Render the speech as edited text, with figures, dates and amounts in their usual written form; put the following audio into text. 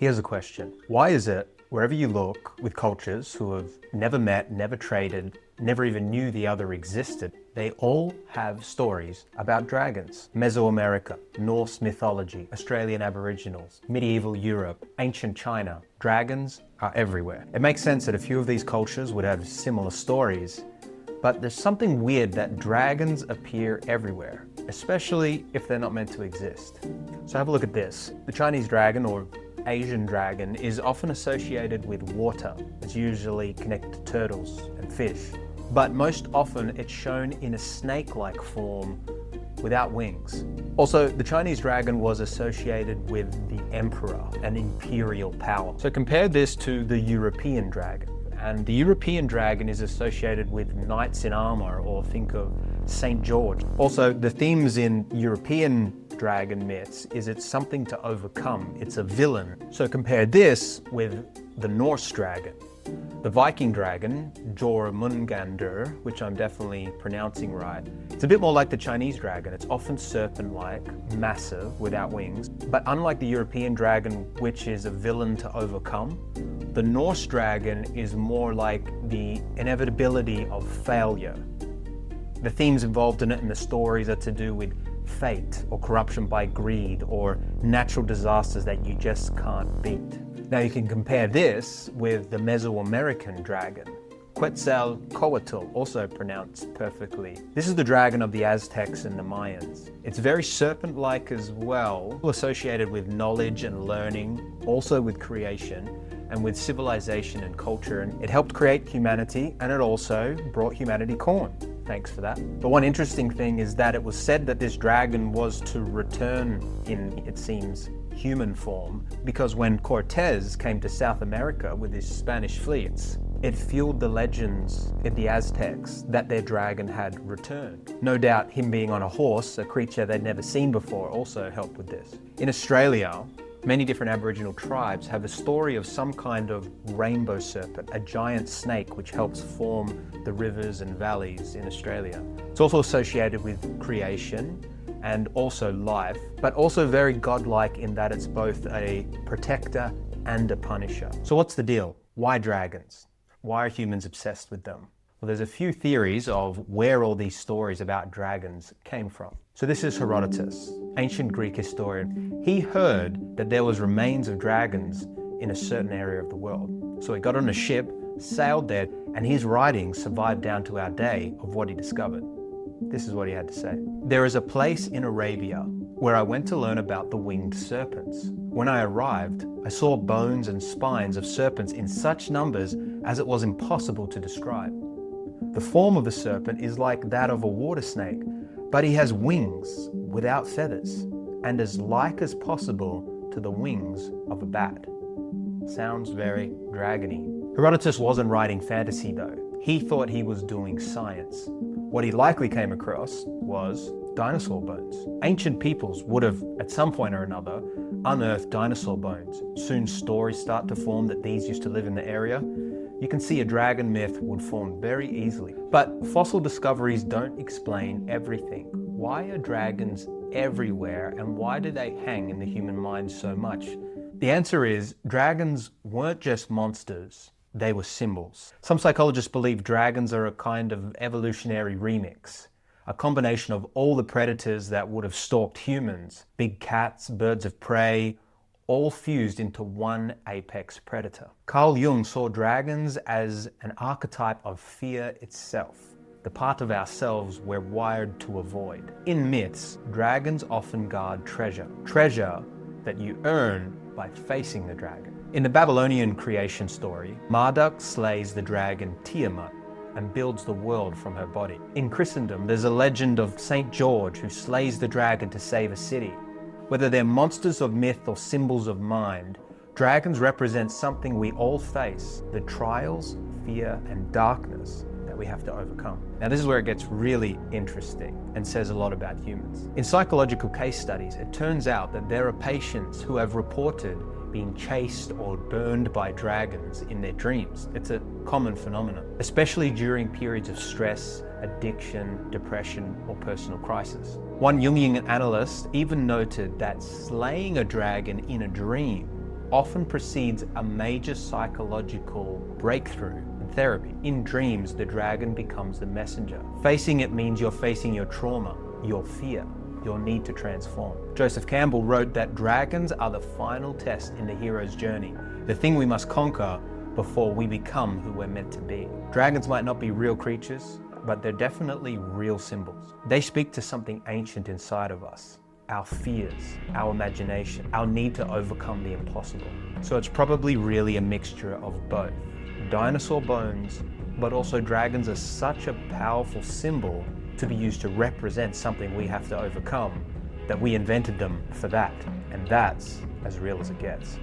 Here's a question. Why is it, wherever you look, with cultures who have never met, never traded, never even knew the other existed, they all have stories about dragons? Mesoamerica, Norse mythology, Australian Aboriginals, medieval Europe, ancient China. Dragons are everywhere. It makes sense that a few of these cultures would have similar stories, but there's something weird that dragons appear everywhere, especially if they're not meant to exist. So have a look at this. The Chinese dragon, or Asian dragon, is often associated with water. It's usually connected to turtles and fish. But most often it's shown in a snake-like form without wings. Also, the Chinese dragon was associated with the emperor and imperial power. So compare this to the European dragon. And the European dragon is associated with knights in armor, or think of St. George. Also, the themes in European dragon myths is it's something to overcome. It's a villain. So compare this with the Norse dragon. The Viking dragon, Jormungandr, which I'm definitely pronouncing right, it's a bit more like the Chinese dragon. It's often serpent-like, massive, without wings. But unlike the European dragon, which is a villain to overcome, the Norse dragon is more like the inevitability of failure. The themes involved in it and the stories are to do with fate, or corruption by greed, or natural disasters that you just can't beat. Now you can compare this with the Mesoamerican dragon, Quetzalcoatl, also pronounced perfectly. This is the dragon of the Aztecs and the Mayans. It's very serpent-like as well, associated with knowledge and learning, also with creation, and with civilization and culture. And it helped create humanity, and it also brought humanity corn. Thanks for that. But one interesting thing is that it was said that this dragon was to return in, it seems, human form, because when Cortez came to South America with his Spanish fleets, it fueled the legends in the Aztecs that their dragon had returned. No doubt him being on a horse, a creature they'd never seen before, also helped with this. In Australia, many different Aboriginal tribes have a story of some kind of rainbow serpent, a giant snake which helps form the rivers and valleys in Australia. It's also associated with creation and also life, but also very godlike in that it's both a protector and a punisher. So what's the deal? Why dragons? Why are humans obsessed with them? Well, there's a few theories of where all these stories about dragons came from. So this is Herodotus, ancient Greek historian. He heard that there was remains of dragons in a certain area of the world. So he got on a ship, sailed there, and his writings survived down to our day of what he discovered. This is what he had to say. There is a place in Arabia where I went to learn about the winged serpents. When I arrived, I saw bones and spines of serpents in such numbers as it was impossible to describe. The form of the serpent is like that of a water snake, but he has wings without feathers and as like as possible to the wings of a bat. Sounds very dragony. Herodotus wasn't writing fantasy though. He thought he was doing science. What he likely came across was dinosaur bones. Ancient peoples would have, at some point or another, unearthed dinosaur bones. Soon stories start to form that these used to live in the area. You can see a dragon myth would form very easily. But fossil discoveries don't explain everything. Why are dragons everywhere, and why do they hang in the human mind so much? The answer is, dragons weren't just monsters. They were symbols. Some psychologists believe dragons are a kind of evolutionary remix, a combination of all the predators that would have stalked humans, big cats, birds of prey, all fused into one apex predator. Carl Jung saw dragons as an archetype of fear itself, the part of ourselves we're wired to avoid. In myths, dragons often guard treasure that you earn by facing the dragon. In the Babylonian creation story, Marduk slays the dragon Tiamat and builds the world from her body. In Christendom, there's a legend of St. George who slays the dragon to save a city. Whether they're monsters of myth or symbols of mind, dragons represent something we all face, the trials, fear, and darkness that we have to overcome. Now this is where it gets really interesting and says a lot about humans. In psychological case studies, it turns out that there are patients who have reported being chased or burned by dragons in their dreams. It's a common phenomenon, especially during periods of stress, addiction, depression, or personal crisis. One Jungian analyst even noted that slaying a dragon in a dream often precedes a major psychological breakthrough in therapy. In dreams, the dragon becomes the messenger. Facing it means you're facing your trauma, your fear, your need to transform. Joseph Campbell wrote that dragons are the final test in the hero's journey, the thing we must conquer before we become who we're meant to be. Dragons might not be real creatures, but they're definitely real symbols. They speak to something ancient inside of us. Our fears, our imagination, our need to overcome the impossible. So it's probably really a mixture of both. Dinosaur bones, but also dragons are such a powerful symbol to be used to represent something we have to overcome that we invented them for that. And that's as real as it gets.